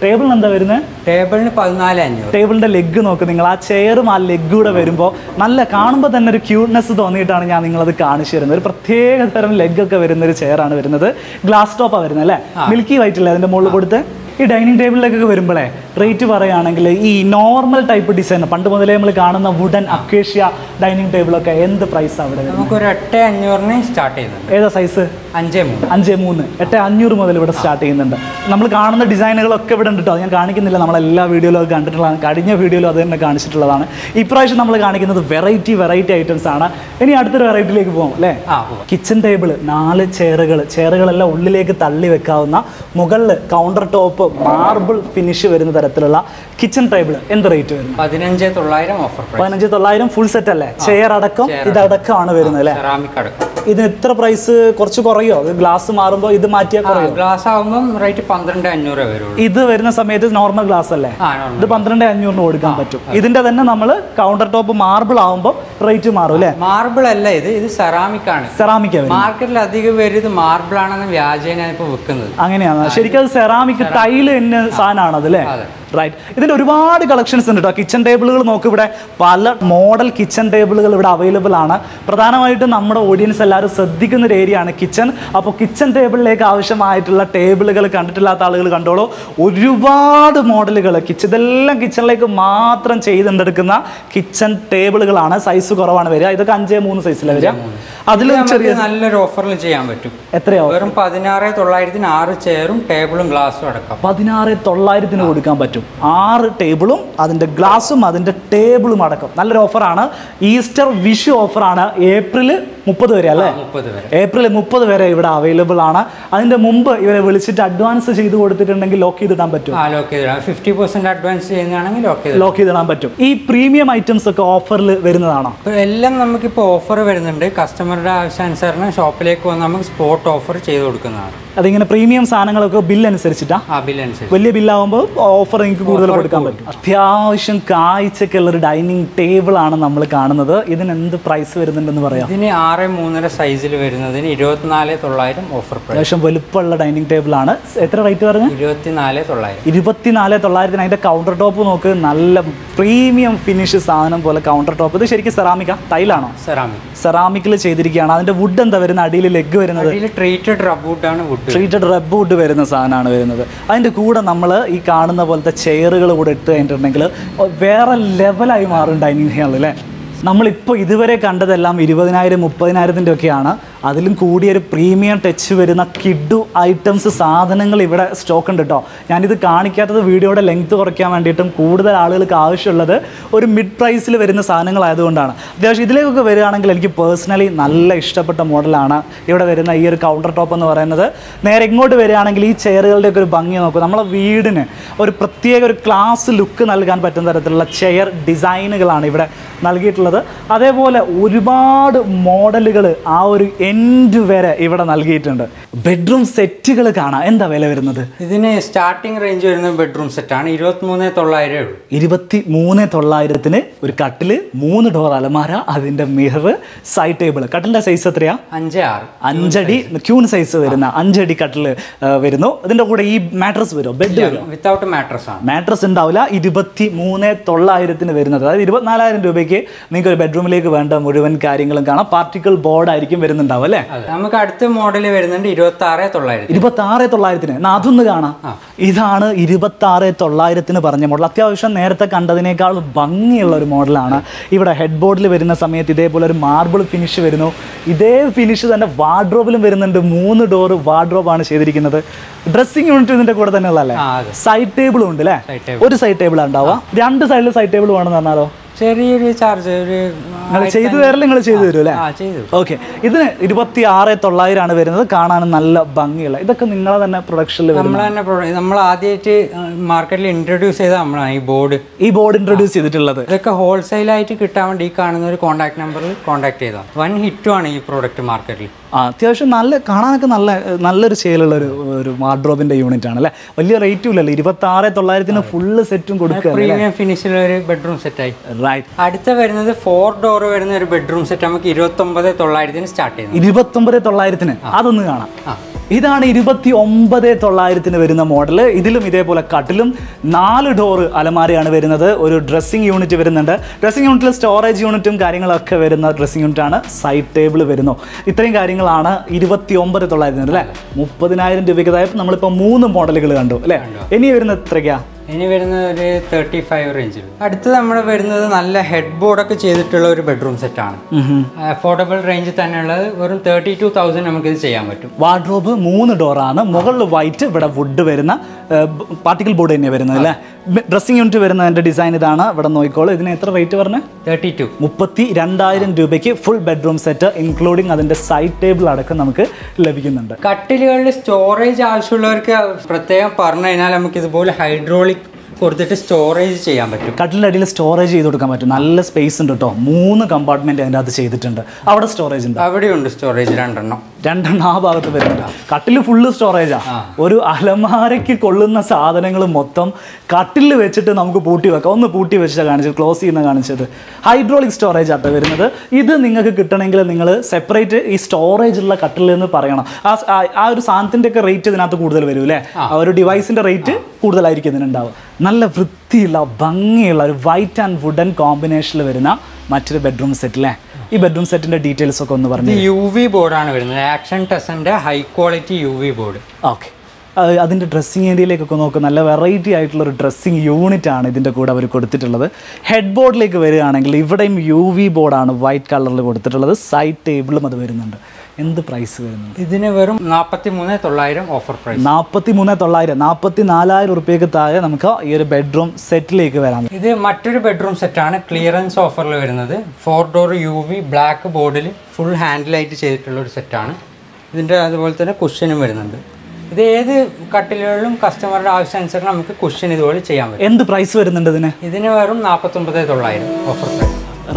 ടേബിളിന് എന്താ വരുന്നത്? ടേബിളിന് 14,500. ടേബിളിന്റെ ലെഗ് നോക്ക് നിങ്ങൾ. ആ ചെയറും ആ ലെഗ് കൂടെ വരുമ്പോൾ നല്ല കാണുമ്പോൾ തന്നെ ഒരു ക്യൂട്ട്നെസ് തോന്നിയിട്ടാണ് ഞാൻ നിങ്ങളത് കാണിച്ചു തരുന്നത്. ഒരു പ്രത്യേക തരം ലെഗ് ഒക്കെ വരുന്ന ഒരു ചെയർ ആണ് വരുന്നത്. ഗ്ലാസ് ടോപ്പാണ് വരുന്നത് അല്ലേ? മിൽക്കി വൈറ്റ് അല്ലേ അതിന്റെ മുകളിൽ കൊടുത്ത്? ഈ ഡൈനിങ് ടേബിളിലേക്കൊക്കെ വരുമ്പോഴേ റേറ്റ് പറയുകയാണെങ്കിൽ ഈ നോർമൽ ടൈപ്പ് ഡിസൈൻ പണ്ട് മുതലേ നമ്മൾ കാണുന്ന വുഡൻ അക്വേഷ്യ ഡൈനിങ് ടേബിളൊക്കെ എന്ത് പ്രൈസ് അവിടെ? നമുക്കൊരു 8,500 സ്റ്റാർട്ട് ചെയ്യുന്നുണ്ട്. ഏതാ സൈസ്? 5.3. 8,500 മുതൽ ഇവിടെ സ്റ്റാർട്ട് ചെയ്യുന്നുണ്ട്. നമ്മൾ കാണുന്ന ഡിസൈനുകളൊക്കെ ഇവിടെ ഉണ്ട് കേട്ടോ. ഞാൻ കാണിക്കുന്നില്ല. നമ്മളെല്ലാ വീഡിയോയിലും അത് കണ്ടിട്ടുള്ളതാണ്. കഴിഞ്ഞ വീഡിയോയിലും അത് തന്നെ കാണിച്ചിട്ടുള്ളതാണ്. ഇപ്രാവശ്യം നമ്മൾ കാണിക്കുന്നത് വെറൈറ്റി ഐറ്റംസ് ആണ്. ഇനി അടുത്തൊരു വെറൈറ്റിയിലേക്ക് പോകാം അല്ലേ? കിച്ചൺ ടേബിൾ 4 ചെയറുകളെല്ലാം ഉള്ളിലേക്ക് തള്ളി വെക്കാവുന്ന, മുകളിൽ കൗണ്ടർ ടോപ്പ് മാർബിൾ ഫിനിഷ് വരുന്ന തരത്തിലുള്ള കിച്ചൺ ടേബിൾ. എന്ത് റേറ്റ് വരും? 15,900 ഓഫർ പ്രൈസ്. 15,900 ഫുൾ സെറ്റ് അല്ലേ? ചെയർ അടക്കം ഇതടക്കമാണ് വരുന്നത് അല്ലേ? ഇതിന് എത്ര പ്രൈസ് കുറച്ച് കുറയോ? ഗ്ലാസ് മാറുമ്പോൾ ഇത് മാറ്റിയാൽ കുറയോ? ഗ്ലാസ് ആകുമ്പോൾ റേറ്റ് 12,500 വരുള്ളൂ. ഇത് വരുന്ന സമയത്ത് നോർമൽ ഗ്ലാസ് അല്ലേ? ഇത് 12,500 കൊടുക്കാൻ പറ്റും. ഇതിന്റെ തന്നെ നമ്മൾ കൗണ്ടർ ടോപ്പ് മാർബിൾ ആകുമ്പോൾ റേറ്റ് മാറും അല്ലേ? മാർബിൾ അല്ല, ഇത് സെറാമിക് ആണ്. സെറാമിക് മാർക്കറ്റിൽ അധികം പേര് ഇത് മാർബിൾ ആണെന്ന് വ്യാജേന ഇപ്പൊ വെക്കുന്നത്. അങ്ങനെയാണ്. ശരിക്കും അത് സെറാമിക് ടൈല് എന്ന സാധനമാണ് അതല്ലേ? റൈറ്റ്. ഇതിന്റെ ഒരുപാട് കളക്ഷൻസ് ഉണ്ട് കേട്ടോ. കിച്ചൺ ടേബിളുകൾ നോക്ക്. ഇവിടെ പല മോഡൽ കിച്ചൺ ടേബിളുകൾ ഇവിടെ അവൈലബിൾ ആണ്. പ്രധാനമായിട്ടും നമ്മുടെ ഓഡിയൻസ് എല്ലാവരും ശ്രദ്ധിക്കുന്ന ഒരു ഏരിയ ആണ് കിച്ചൺ. അപ്പോൾ കിച്ചൺ ടേബിളിലേക്ക് ആവശ്യമായിട്ടുള്ള ടേബിളുകൾ കണ്ടിട്ടില്ലാത്ത ആളുകൾ കണ്ടോളൂ. ഒരുപാട് മോഡലുകൾ ഇതെല്ലാം കിച്ചണിലേക്ക് മാത്രം ചെയ്തെടുക്കുന്ന കിച്ചൺ ടേബിളുകളാണ്. സൈസ് പ്രൈസ് കുറവാണ് വരിക. ഇതൊക്കെ 5-3 സൈസിലാണ് വരിക. അതിൽ ചെറിയ നല്ലൊരു ഓഫറിൽ ചെയ്യാൻ പറ്റും. എത്രയോ? വെറും 16,900 6 ചെയറും ടേബിളും ഗ്ലാസും അടക്കം 16,900 കൊടുക്കാൻ പറ്റും. 6 ടേബിളും അതിൻ്റെ ഗ്ലാസും അതിൻ്റെ ടേബിളും അടക്കം. നല്ലൊരു ഓഫറാണ്. ഈസ്റ്റർ വിഷു ഓഫറാണ്. ഏപ്രിൽ 30 വരെ അല്ലേ? ഏപ്രിൽ 30 വരെ ഇവിടെ അവൈലബിൾ ആണ്. അതിൻ്റെ മുമ്പ് ഇവരെ വിളിച്ചിട്ട് അഡ്വാൻസ് ചെയ്ത് കൊടുത്തിട്ടുണ്ടെങ്കിൽ ലോക്ക് ചെയ്തിടാൻ പറ്റും. 50% അഡ്വാൻസ് ചെയ്യുന്നതാണെങ്കിൽ ലോക്ക് ചെയ്തിടാൻ പറ്റും. ഈ പ്രീമിയം ഐറ്റംസ് ഒക്കെ ഓഫറിൽ വരുന്നതാണോ? എല്ലാം നമുക്കിപ്പോൾ ഓഫർ വരുന്നുണ്ട്. കസ്റ്റമറുടെ ആവശ്യാനുസരണം ഷോപ്പിലേക്ക് വന്ന് നമുക്ക് സ്പോട്ട് ഓഫർ ചെയ്ത് കൊടുക്കുന്നതാണ്. അതിങ്ങനെ പ്രീമിയം സാധനങ്ങളൊക്കെ ബില്ല് അനുസരിച്ചിട്ടാ? വലിയ ബില്ലാവുമ്പോൾ ഓഫർ നിങ്ങൾക്ക് കൂടുതൽ കൊടുക്കാൻ പറ്റും. അത്യാവശ്യം കാഴ്ചക്കുള്ള ഒരു ഡൈനിങ് ടേബിൾ ആണ് നമ്മൾ കാണുന്നത്. ഇതിന് എന്ത് പ്രൈസ് വരുന്നുണ്ടെന്ന് പറയാം? ഇതിന് 6.3 സൈസിൽ വരുന്നതിന് 24,900 ഓഫർ. അത്യാവശ്യം വലുപ്പമുള്ള ഡൈനിങ് ടേബിൾ ആണ്. എത്ര റേറ്റ് പറഞ്ഞു? 24,900. 24,900. അതിന്റെ കൗണ്ടർ ടോപ്പ് നോക്ക്, നല്ല പ്രീമിയം ഫിനിഷ് സാധനം പോലെ കൗണ്ടർ ടോപ്പ്. ഇത് ശരിക്കും സെറാമിക്കാ? ടൈലാണോ? സെറാമിക്കിൽ ചെയ്തിരിക്കുകയാണ്. അതിന്റെ വുഡ് എന്താ വരുന്നത്? അടിയിൽ ലെഗ് വരുന്നത് ട്രീറ്റഡ് റബ്ബ് വുഡാണ്. ട്രീറ്റഡ് റബ്ബ് വുഡ് വരുന്ന സാധനമാണ് വരുന്നത്. അതിൻ്റെ കൂടെ നമ്മൾ ഈ കാണുന്ന പോലത്തെ ചെയറുകൾ കൂടെ ഇട്ട് കഴിഞ്ഞിട്ടുണ്ടെങ്കിൽ വേറെ ലെവലായി മാറും ഡൈനിങ് ഹാളിൽ അല്ലേ? നമ്മളിപ്പോൾ ഇതുവരെ കണ്ടതെല്ലാം 20,000-30,000 ഒക്കെയാണ്. അതിലും കൂടിയൊരു പ്രീമിയം ടച്ച് വരുന്ന കിഡു ഐറ്റംസ് സാധനങ്ങൾ ഇവിടെ സ്റ്റോക്ക് ഉണ്ട് കേട്ടോ. ഞാനിത് കാണിക്കാത്തത് വീഡിയോയുടെ ലെങ്ത് കുറയ്ക്കാൻ വേണ്ടിയിട്ടും കൂടുതൽ ആളുകൾക്ക് ആവശ്യമുള്ളത് ഒരു മിഡ് പ്രൈസിൽ വരുന്ന സാധനങ്ങളായതുകൊണ്ടാണ്. അത്യാവശ്യം ഇതിലേക്കൊക്കെ വരികയാണെങ്കിൽ എനിക്ക് പേഴ്സണലി നല്ല ഇഷ്ടപ്പെട്ട മോഡലാണ് ഇവിടെ വരുന്ന ഈ ഒരു കൗണ്ടർ ടോപ്പ് എന്ന് പറയുന്നത്. നേരെ ഇങ്ങോട്ട് വരികയാണെങ്കിൽ ഈ ചെയറുകളുടെയൊക്കെ ഒരു ഭംഗി നോക്കും. നമ്മളെ വീടിന് ഒരു പ്രത്യേക ഒരു ക്ലാസ് ലുക്ക് നൽകാൻ പറ്റുന്ന തരത്തിലുള്ള ചെയർ ഡിസൈനുകളാണ് ഇവിടെ നൽകിയിട്ടുള്ളത്. അതേപോലെ ഒരുപാട് മോഡലുകൾ ആ ഒരു എൻഡ് വരെ ഇവിടെ നൽകിയിട്ടുണ്ട്. ബെഡ്റൂം സെറ്റുകൾ കാണാം. എന്താ വില വരുന്നത്? ഇതിന് സ്റ്റാർട്ടിംഗ് റേഞ്ച് വരുന്ന ബെഡ്റൂം സെറ്റാണ് 23,900. 23,900 ഒരു കട്ടില്, 3 ഡോർ അലമാര, അതിന്റെ മിറർ, സൈഡ് ടേബിൾ. കട്ടിലിന്റെ സൈസ് എത്രയാ? 5 അടി ക്യൂൺ സൈസ് വരുന്ന 5 അടി കട്ടില് വരുന്നു. ഇതിന്റെ കൂടെ ഈ മാട്രസ് വരും? ബെഡ് വരും? വിത്തൗട്ട് മാട്രസ് ആണ്. മാട്രസ് ഉണ്ടാവില്ല. 23,900 വരുന്നത്. അതായത് 24,000 രൂപയ്ക്ക് നിങ്ങൾക്ക് ഒരു ബെഡ്റൂമിലേക്ക് വേണ്ട മുഴുവൻ കാര്യങ്ങളും കാണാം. പാർട്ടിക്കിൾ ബോർഡ് ആയിരിക്കും വരുന്നുണ്ടാവും അല്ലേ? നമുക്ക് അടുത്ത മോഡൽ വരുന്നുണ്ട് 26,900. 26,900. അതൊന്ന് കാണാം. ഇതാണ് 26,900 പറഞ്ഞ മോഡൽ. അത്യാവശ്യം നേരത്തെ കണ്ടതിനേക്കാൾ ഭംഗിയുള്ള ഒരു മോഡലാണ്. ഇവിടെ ഹെഡ് ബോർഡിൽ വരുന്ന സമയത്ത് ഇതേപോലെ ഒരു മാർബിൾ ഫിനിഷ് വരുന്നു. ഇതേ ഫിനിഷ് തന്നെ വാർഡ്രോബിലും വരുന്നുണ്ട്. 3 ഡോർ വാർഡ്രോബാണ് ചെയ്തിരിക്കുന്നത്. ഡ്രസ്സിംഗ് യൂണിറ്റ് ഇതിന്റെ കൂടെ തന്നെ ഉള്ളതല്ലേ? സൈഡ് ടേബിളും ഉണ്ട് അല്ലേ? ഒരു സൈഡ് ടേബിൾ ഉണ്ടാവുക. 2 സൈഡിൽ സൈഡ് ടേബിൾ വേണമെന്ന് പറഞ്ഞാലോ? ചെറിയൊരു ചാർജ് ചെയ്തു തരല് നിങ്ങൾ ചെയ്തു തരും അല്ലേ? ഓക്കെ. ഇതിന് 26,900 ആണ് വരുന്നത്. കാണാനും നല്ല ഭംഗിയുള്ള. ഇതൊക്കെ നിങ്ങളെ തന്നെ പ്രൊഡക്ഷനിൽ നമ്മൾ ആദ്യമായിട്ട് മാർക്കറ്റിൽ ഇൻട്രൊഡ്യൂസ് ചെയ്ത നമ്മളാണ് ഈ ബോർഡ് ഇൻട്രൊഡ്യൂസ് ചെയ്തിട്ടുള്ളത്. ഇതൊക്കെ ഹോൾസെയിലായിട്ട് കിട്ടാൻ വേണ്ടി ഈ കാണുന്ന ഒരു കോൺടാക്ട് നമ്പറിൽ കോൺടാക്ട് ചെയ്താൽ വൻ ഹിറ്റുമാണ് ഈ പ്രോഡക്റ്റ് മാർക്കറ്റിൽ. അത്യാവശ്യം കാണാനൊക്കെ നല്ലൊരു സെയിലുള്ള ഒരു വാർഡ്രോബിന്റെ യൂണിറ്റ് ആണ് അല്ലേ? വലിയ റേറ്റും ഇല്ലല്ലോ. 26,900 ഫുള്ള് സെറ്റും കൊടുക്കുക. പ്രീമിയം ഫിനിഷിലുള്ള ഒരു ബെഡ്റൂം സെറ്റായി. അടുത്ത വരുന്നത് 4 ഡോർ വരുന്ന ഒരു ബെഡ്റൂം സെറ്റ് നമുക്ക് 29,900 സ്റ്റാർട്ട് ചെയ്യുന്നത്. 29,900. അതൊന്ന് കാണാം. ഇതാണ് 29,900 വരുന്ന മോഡൽ. ഇതിലും ഇതേപോലെ കട്ടിലും 4 ഡോർ അലമാരയാണ് വരുന്നത്. ഒരു ഡ്രസ്സിംഗ് യൂണിറ്റ് വരുന്നുണ്ട്. ഡ്രസ്സിംഗ് യൂണിറ്റിൽ സ്റ്റോറേജ് യൂണിറ്റും കാര്യങ്ങളൊക്കെ വരുന്ന ഡ്രസ്സിംഗ് യൂണിറ്റ് ആണ്. സൈഡ് ടേബിൾ വരുന്നു. ഇത്രയും കാര്യങ്ങളാണ് 29,900 അല്ലേ? 30,000 രൂപയ്ക്ക്. അതായത് നമ്മളിപ്പോൾ 3 മോഡലുകൾ കണ്ടു അല്ലേ? ഇനി വരുന്നത് എത്രയ്ക്കാ? ഇനി വരുന്നത് ഒരു 35 റേഞ്ചിൽ. അടുത്ത് നമ്മൾ വരുന്നത് നല്ല ഹെഡ് ബോർഡൊക്കെ ചെയ്തിട്ടുള്ള ഒരു ബെഡ്റൂം സെറ്റാണ്. അഫോർഡബിൾ റേഞ്ചിൽ തന്നെയുള്ളത്. വെറും 32,000 നമുക്കിത് ചെയ്യാൻ പറ്റും. വാർഡ്രോബ് 3 ഡോറാണ്. മുകളിൽ വൈറ്റ്, ഇവിടെ വുഡ് വരുന്ന പാർട്ടിക്കൽ ബോർഡ് തന്നെയാണ് വരുന്നത് അല്ലേ? ഡ്രസ്സിംഗ് യൂണിറ്റ് വരുന്നതിൻ്റെ ഡിസൈൻ ഇതാണ്. ഇവിടെ നോക്കിക്കോളൂ. ഇതിന് എത്ര റേറ്റ് പറഞ്ഞത്? 32,000 രൂപയ്ക്ക് ഫുൾ ബെഡ്റൂം സെറ്റ് ഇൻക്ലൂഡിങ് അതിൻ്റെ സൈഡ് ടേബിൾ അടക്കം നമുക്ക് ലഭിക്കുന്നുണ്ട്. കട്ടിലുകളിൽ സ്റ്റോറേജ് ആവശ്യമുള്ളവർക്ക് പ്രത്യേകം പറഞ്ഞു കഴിഞ്ഞാൽ നമുക്ക് ഇതുപോലെ ഹൈഡ്രോളിക് കൊടുത്തിട്ട് സ്റ്റോറേജ് ചെയ്യാൻ പറ്റും. കട്ടിലിൻ്റെ അടിയിൽ സ്റ്റോറേജ് ചെയ്ത് കൊടുക്കാൻ പറ്റും. നല്ല സ്പേസ് ഉണ്ട് കേട്ടോ. 3 കമ്പാർട്ട്മെന്റ് അതിൻ്റെ അകത്ത് ചെയ്തിട്ടുണ്ട്. അവിടെ സ്റ്റോറേജ് ഉണ്ട്? അവിടെയുണ്ട് സ്റ്റോറേജ്. 2 എണ്ണം ആ ഭാഗത്ത് വരുന്നുണ്ട്. കട്ടിൽ ഫുള്ള് സ്റ്റോറേജാ. ഒരു അലമാരയ്ക്ക് കൊള്ളുന്ന സാധനങ്ങൾ മൊത്തം കട്ടിലിൽ വെച്ചിട്ട് നമുക്ക് പൂട്ടി വെക്കാം. ഒന്ന് പൂട്ടി വെച്ചിട്ടാണ് കാണിച്ചത്, ക്ലോസ് ചെയ്യുന്ന കാണിച്ചത്. ഹൈഡ്രോളിക് സ്റ്റോറേജ് ആട്ടോ വരുന്നത്. ഇത് നിങ്ങൾക്ക് കിട്ടണമെങ്കിൽ നിങ്ങൾ സെപ്പറേറ്റ് ഈ സ്റ്റോറേജ് ഉള്ള കട്ടിൽ എന്ന് പറയണം. ആ ഒരു സാധനത്തിൻ്റെ ഒക്കെ റേറ്റ് ഇതിനകത്ത് കൂടുതൽ വരും അല്ലേ? ആ ഒരു ഡിവൈസിൻ്റെ റേറ്റ് കൂടുതലായിരിക്കും ഇതിനുണ്ടാവുക. നല്ല വൃത്തിയുള്ള ഭംഗിയുള്ള ഒരു വൈറ്റ് ആൻഡ് വുഡൻ കോമ്പിനേഷനിൽ വരുന്ന മറ്റൊരു ബെഡ്റൂം സെറ്റ് അല്ലേ? ഈ ബെഡ്റൂം സെറ്റിന്റെ ഡീറ്റെയിൽസ് ഒക്കെ ഒന്ന് പറഞ്ഞു. UV ബോർഡാണ് വരുന്നത്. ആക്ഷൻ ടെസന്റെ high quality UV board. Okay. അതിൻ്റെ ഡ്രസ്സിങ് ഏരിയയിലേക്കൊക്കെ നോക്കുക, നല്ല വെറൈറ്റി ആയിട്ടുള്ളൊരു ഡ്രസ്സിങ് യൂണിറ്റ് ആണ് ഇതിൻ്റെ കൂടെ അവർ കൊടുത്തിട്ടുള്ളത്. ഹെഡ് ബോർഡിലേക്ക് വരികയാണെങ്കിൽ ഇവിടെയും UV ബോർഡാണ് വൈറ്റ് കളറിൽ കൊടുത്തിട്ടുള്ളത്. സൈഡ് ടേബിളും അത് വരുന്നുണ്ട്. എന്ത് പ്രൈസ് വരുന്നുണ്ട് ഇതിന്? വെറും 43,900 ഓഫർ പ്രൈസ്. 43,900, 44,000 റുപ്യക്ക് താഴെ നമുക്ക് ഈ ഒരു ബെഡ്റൂം സെറ്റിലേക്ക് വരാം. ഇത് മറ്റൊരു ബെഡ്റൂം സെറ്റാണ്, ക്ലിയറൻസ് ഓഫറിൽ വരുന്നത്. 4 ഡോർ UV ബ്ലാക്ക് ബോർഡിൽ ഫുൾ ഹാൻഡിലായിട്ട് ചെയ്തിട്ടുള്ള ഒരു സെറ്റാണ്. ഇതിൻ്റെ അതുപോലെ തന്നെ കുഷ്യനും വരുന്നുണ്ട്. ഇത് ഏത് കട്ടിലുകളിലും കസ്റ്റമറുടെ ആവശ്യാനുസരണം നമുക്ക് കുഷ്യൻ ഇതുപോലെ ചെയ്യാൻ പറ്റും. എന്ത് പ്രൈസ് വരുന്നുണ്ട് ഇതിന്? ഇതിന് വെറും 49,900 offer price.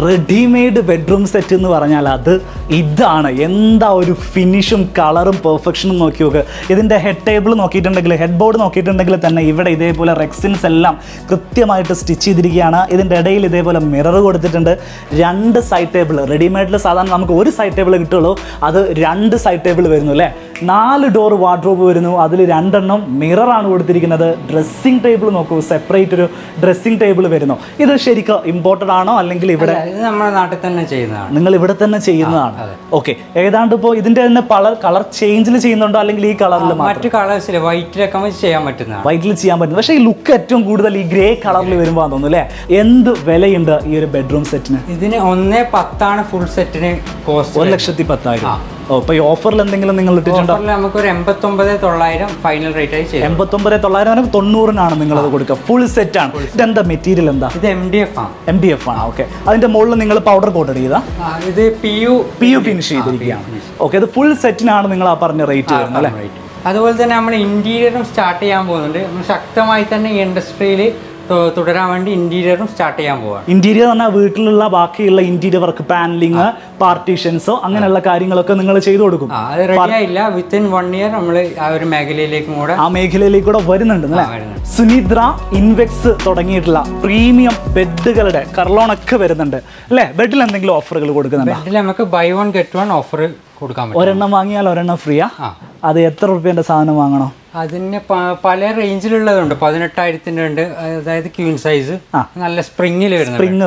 Readymade bedroom set എന്ന് പറഞ്ഞാൽ അത് ഇതാണ്. എന്താ ഒരു ഫിനിഷും കളറും പെർഫെക്ഷനും നോക്കി നോക്കുക. ഇതിൻ്റെ ഹെഡ് ടേബിൾ നോക്കിയിട്ടുണ്ടെങ്കിൽ, ഹെഡ് ബോർഡ് നോക്കിയിട്ടുണ്ടെങ്കിൽ തന്നെ ഇവിടെ ഇതേപോലെ റെക്സിൻസ് എല്ലാം കൃത്യമായിട്ട് സ്റ്റിച്ച് ചെയ്തിരിക്കുകയാണ്. ഇതിൻ്റെ ഇടയിൽ ഇതേപോലെ മിറർ കൊടുത്തിട്ടുണ്ട്. 2 സൈഡ് ടേബിൾ. റെഡിമെയ്ഡിൽ സാധാരണ നമുക്ക് ഒരു സൈഡ് ടേബിൾ കിട്ടുള്ളൂ, അത് 2 സൈഡ് ടേബിൾ വരുന്നു അല്ലേ. 4 ഡോർ വാർഡ്രോബ് വരുന്നു, അതിൽ 2 എണ്ണം മിററാണ് കൊടുത്തിരിക്കുന്നത്. ഡ്രസ്സിംഗ് ടേബിൾ നോക്കൂ, സെപ്പറേറ്റ് ഒരു ഡ്രസ്സിംഗ് ടേബിൾ വരുന്നു. ഇത് ശരിക്കും ഇമ്പോർട്ടഡ് ആണോ അല്ലെങ്കിൽ ഇവിടെ ഇത് നമ്മുടെ നാട്ടിൽ തന്നെ ചെയ്യുന്നതാണ്? നിങ്ങൾ ഇവിടെ തന്നെ ചെയ്യുന്നതാണ്. ഓക്കെ, ഏതാണ്ട് ഇപ്പോൾ ഇതിന്റെ തന്നെ കളർ ചേഞ്ചിൽ ചെയ്യുന്നുണ്ടോ അല്ലെങ്കിൽ ഈ കളറിൽ? മറ്റു കളേഴ്സിൽ വൈറ്റിലൊക്കെ ചെയ്യാൻ പറ്റുന്നതാണ്. വൈറ്റിൽ ചെയ്യാൻ പറ്റും. പക്ഷേ ഈ ലുക്ക് ഏറ്റവും കൂടുതൽ ഈ ഗ്രേ കളറിൽ വരുമ്പോൾ തോന്നുന്നു അല്ലേ. എന്ത് വിലയുണ്ട് ഈ ഒരു ബെഡ്റൂം സെറ്റിന്? ഇതിന് 1,10,000 ഫുൾ സെറ്റിന് കോസ്റ്റ്. 1,10,000. ഓ, ഇപ്പോൾ ഈ ഓഫറിൽ എന്തെങ്കിലും നിങ്ങൾ ഇട്ടിട്ടുണ്ടോ? നമുക്ക് ഒരു 89,900 ഫൈനൽ റേറ്റ് ആയി ചെയ്യും. 89,900 90-നാണ് നിങ്ങളത് കൊടുക്കുക. ഫുൾ സെറ്റ് ആണ്. ഇതെന്താ മെറ്റീരിയൽ? എന്താ ഇത് MDF ആണ്. MDF ആണ്. ഓക്കെ, അതിന്റെ മുകളിൽ നിങ്ങൾ പൗഡർ കോട്ടഡ് ചെയ്താ? ഇത് PU ഫിനിഷ് ചെയ്തിരിക്കുകയാണ്. ഓക്കെ, അത് ഫുൾ സെറ്റിനാണ് നിങ്ങൾ ആ പറഞ്ഞ റേറ്റ് വരുന്നത് അല്ലേ. അതുപോലെ തന്നെ നമ്മൾ ഇന്റീരിയറും സ്റ്റാർട്ട് ചെയ്യാൻ പോകുന്നുണ്ട്. നമ്മൾ ശക്തമായി തന്നെ ഈ ഇൻഡസ്ട്രിയിൽ തുടരാൻ വേണ്ടി ഇന്റീരിയറും സ്റ്റാർട്ട് ചെയ്യാൻ പോവാണ്. ഇന്റീരിയർ പറഞ്ഞാൽ വീട്ടിലുള്ള ബാക്കിയുള്ള ഇന്റീരിയർ വർക്ക്, പാനലിങ്, പാർട്ടീഷൻസോ അങ്ങനെയുള്ള കാര്യങ്ങളൊക്കെ നിങ്ങൾ ചെയ്തു കൊടുക്കും. അത് റെഡി ആയില്ല, വിത്തിൻ 1 ഇയർ നമ്മൾ ആ ഒരു മേഖലയിലേക്കും കൂടെ വരുന്നുണ്ട് അല്ലേ. സുനിദ്ര ഇൻവെക്സ് തുടങ്ങിയിട്ടുള്ള പ്രീമിയം ബെഡുകളുടെ കർലോണൊക്കെ വരുന്നുണ്ട് അല്ലേ. ബെഡിൽ എന്തെങ്കിലും ഓഫറുകൾ കൊടുക്കുന്നുണ്ട്? ബെഡിൽ നമുക്ക് buy 1 get 1 ഓഫർ കൊടുക്കാൻ പറ്റും. ഒരെണ്ണം വാങ്ങിയാൽ ഒരെണ്ണം ഫ്രീയാ. അത് എത്ര റുപ്യന്റെ സാധനം വാങ്ങണോ? അതിന് പല റേഞ്ചിലുള്ളതുണ്ട്. 18,000 ഉണ്ട്, അതായത് ക്വീൻ സൈസ്, നല്ല സ്പ്രിംഗ്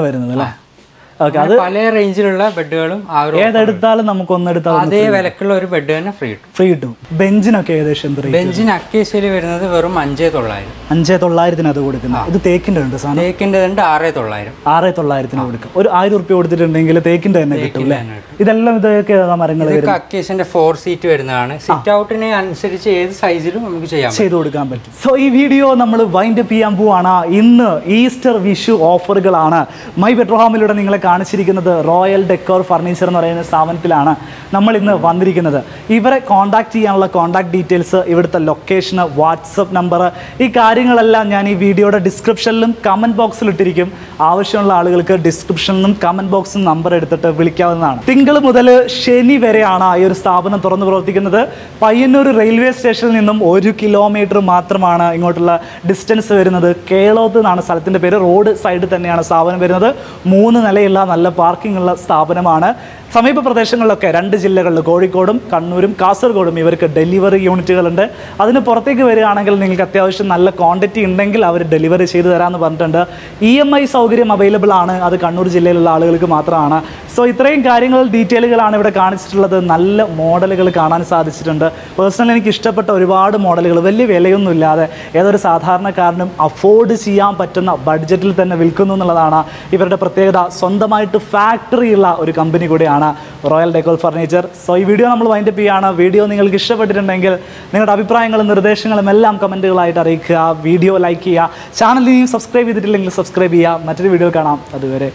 വരുന്നത് അല്ലേ. അത് പല റേഞ്ചിലുള്ള ബെഡുകളും ഏതെടുത്താലും നമുക്ക് ഒന്നെടുത്താൽ അതേ വിലക്കുള്ള ഒരു ബെഡ് തന്നെ ഫ്രീ കിട്ടും. ബെഞ്ചിനൊക്കെ ഏകദേശം ബെഞ്ചിന് അക്കേഷ്യയിൽ വരുന്നത് വെറും 5,900. 5,900 അത് കൊടുക്കുന്നത്. ഇത് തേക്കിന്റെ ഉണ്ട് സാധനം? തേക്കിന്റെ ഉണ്ട് 6,900. 6,900 കൊടുക്കും. ഒരു 1,000 റുപ്യ കൊടുത്തിട്ടുണ്ടെങ്കിൽ തേക്കിന്റെ തന്നെ കിട്ടും. ഇതെല്ലാം ഇതൊക്കെ മരങ്ങൾ അക്കേഷ്യന്റെ 4 സീറ്റ് വരുന്നതാണ്. സിറ്റ് ഔട്ടിന് അനുസരിച്ച് ഏത് സൈസിലും നമുക്ക് ചെയ്തു കൊടുക്കാൻ പറ്റും. സോ ഈ വീഡിയോ നമ്മൾ വൈൻഡ് അപ്പ് ചെയ്യാൻ പോവാണ്. ഇന്ന് ഈസ്റ്റർ വിഷു ഓഫറുകളാണ് മൈ ബെഡ്റൂം ഹോമിലൂടെ നിങ്ങളെ കാണിച്ചിരിക്കുന്നത്. റോയൽ ഡെക്കോർ ഫർണിച്ചർ എന്ന് പറയുന്ന സ്ഥാപനത്തിലാണ് നമ്മൾ ഇന്ന് വന്നിരിക്കുന്നത്. ഇവരെ കോൺടാക്ട് ചെയ്യാനുള്ള കോൺടാക്ട് ഡീറ്റെയിൽസ്, ഇവിടുത്തെ ലൊക്കേഷന്, വാട്സപ്പ് നമ്പർ, ഈ കാര്യങ്ങളെല്ലാം ഞാൻ ഈ വീഡിയോയുടെ ഡിസ്ക്രിപ്ഷനിലും കമൻറ്റ് ബോക്സിൽ ഇട്ടിരിക്കും. ആവശ്യമുള്ള ആളുകൾക്ക് ഡിസ്ക്രിപ്ഷനിലും കമൻറ്റ് ബോക്സും നമ്പർ എടുത്തിട്ട് വിളിക്കാവുന്നതാണ്. തിങ്കൾ മുതൽ ശനി വരെയാണ് ഈ ഒരു സ്ഥാപനം തുറന്നു പ്രവർത്തിക്കുന്നത്. പയ്യന്നൂർ റെയിൽവേ സ്റ്റേഷനിൽ നിന്നും 1 കിലോമീറ്റർ മാത്രമാണ് ഇങ്ങോട്ടുള്ള ഡിസ്റ്റൻസ് വരുന്നത്. കേളോത്ത് എന്നാണ് സ്ഥലത്തിൻ്റെ പേര്. റോഡ് സൈഡിൽ തന്നെയാണ് സ്ഥാപനം വരുന്നത്. 3 നിലയുള്ള നല്ല പാർക്കിംഗ് ഉള്ള സ്ഥാപനമാണ്. സമീപ പ്രദേശങ്ങളിലൊക്കെ 2 ജില്ലകളിൽ കോഴിക്കോടും കണ്ണൂരും കാസർഗോഡും ഇവർക്ക് ഡെലിവറി യൂണിറ്റുകളുണ്ട്. അതിന് പുറത്തേക്ക് വരികയാണെങ്കിൽ നിങ്ങൾക്ക് അത്യാവശ്യം നല്ല ക്വാണ്ടിറ്റി ഉണ്ടെങ്കിൽ അവർ ഡെലിവറി ചെയ്തു തരാമെന്ന് പറഞ്ഞിട്ടുണ്ട്. EMI സൗകര്യം അവൈലബിൾ ആണ്. അത് കണ്ണൂർ ജില്ലയിലുള്ള ആളുകൾക്ക് മാത്രമാണ്. സോ ഇത്രയും കാര്യങ്ങൾ, ഡീറ്റെയിലുകളാണ് ഇവിടെ കാണിച്ചിട്ടുള്ളത്. നല്ല മോഡലുകൾ കാണാൻ സാധിച്ചിട്ടുണ്ട്. പേഴ്സണലി എനിക്ക് ഇഷ്ടപ്പെട്ട ഒരുപാട് മോഡലുകൾ, വലിയ വിലയൊന്നും ഇല്ലാതെ ഏതൊരു സാധാരണക്കാരനും അഫോർഡ് ചെയ്യാൻ പറ്റുന്ന ബഡ്ജറ്റിൽ തന്നെ വിൽക്കുന്നു എന്നുള്ളതാണ് ഇവരുടെ പ്രത്യേകത. സ്വന്തമായിട്ട് ഫാക്ടറി ഉള്ള ഒരു കമ്പനി കൂടിയാണ് റോയൽ ഡെക്കോർ ഫർണിച്ചർ. സോ ഈ വീഡിയോ നമ്മൾ വൈൻഡ് അപ്പ് ചെയ്യാണ്. വീഡിയോ നിങ്ങൾക്ക് ഇഷ്ടപ്പെട്ടിട്ടുണ്ടെങ്കിൽ നിങ്ങളുടെ അഭിപ്രായങ്ങളും നിർദ്ദേശങ്ങളും എല്ലാം കമൻറ്റുകളായിട്ട് അറിയിക്കുക. വീഡിയോ ലൈക്ക് ചെയ്യുക. ചാനൽ ഇനിയും സബ്സ്ക്രൈബ് ചെയ്തിട്ടില്ലെങ്കിൽ സബ്സ്ക്രൈബ് ചെയ്യുക. മറ്റൊരു വീഡിയോ കാണാം. അതുവരെ